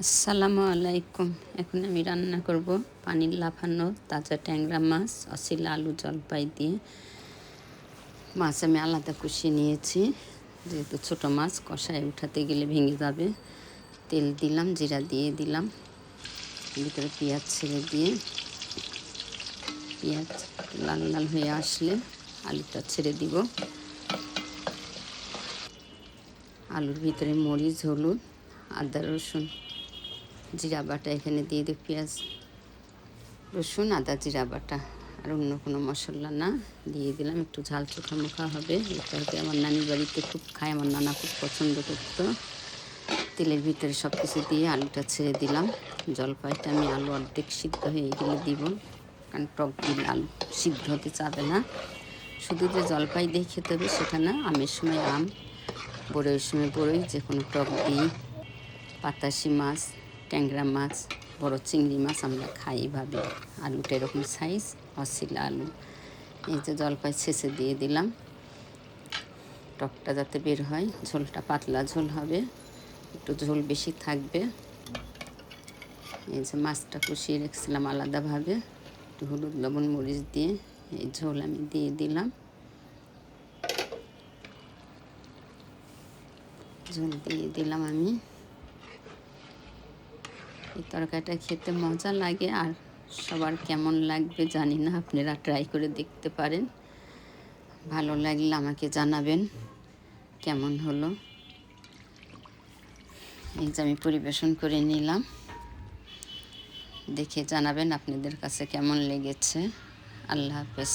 আসসালামু আলাইকুম। এখন আমি রান্না করব পানির লাফানো তাজা ট্যাংরা মাছ, অসিলা আলু জলপাই দিয়ে। মাছ আমি আলাদা কষিয়ে নিয়েছি, যেহেতু ছোটো মাছ কষায় উঠাতে গেলে ভেঙে যাবে। তেল দিলাম, জিরা দিয়ে দিলাম, ভিতরে পেঁয়াজ ছেড়ে দিয়ে পেঁয়াজ লাল লাল হয়ে আসলে আলুটা ছেড়ে দিব। আলুর ভিতরে মরিচ, হলুদ, আদা, রসুন, জিরা বাটা এখানে দিয়ে দিই। পেঁয়াজ, রসুন, আদা, জিরা বাটা, আর অন্য কোনো মশলা না, দিয়ে দিলাম। একটু ঝাল চোখা মুখা হবে। এটাকে আমার নানির বাড়িতে খুব খায়, আমার নানা খুব পছন্দ করতো। তেলের ভিতরে সব কিছু দিয়ে আলুটা ছেড়ে দিলাম। জলপাইটা আমি আলু অর্ধেক সিদ্ধ হয়ে গেলে দিব, কারণ টক দিলে আলু সিদ্ধ হতে চাবে না। শুধু যে জলপাই দিয়ে খেতে হবে সেটা না, আমের সময় আম, বড়ইয়ের সময় বড়ই, যে কোনো টক দিই। পাতাশি মাছ, ট্যাংরা মাছ, বড় চিংড়ি মাছ আমরা খাই এভাবে। আলুটা এরকম সাইজ, অসিলা আলু। এই যে জলপাই ছেঁচে দিয়ে দিলাম, টকটা যাতে বের হয়। ঝোলটা পাতলা ঝোল হবে, একটু ঝোল বেশি থাকবে। এই যে মাছটা কষিয়ে রেখেছিলাম আলাদাভাবে, একটু হলুদ লবণ মরিচ দিয়ে এই ঝোল আমি দিয়ে দিলাম। ঝোল দিয়ে দিলাম আমি। এই তরকারিটা খেতে মজা লাগে, আর সবার কেমন লাগবে জানি না, আপনারা ট্রাই করে দেখতে পারেন। ভালো লাগলে আমাকে জানাবেন কেমন হলো। এই যে আমি পরিবেশন করে নিলাম, দেখে জানাবেন আপনাদের কাছে কেমন লেগেছে। আল্লাহ হাফেজ।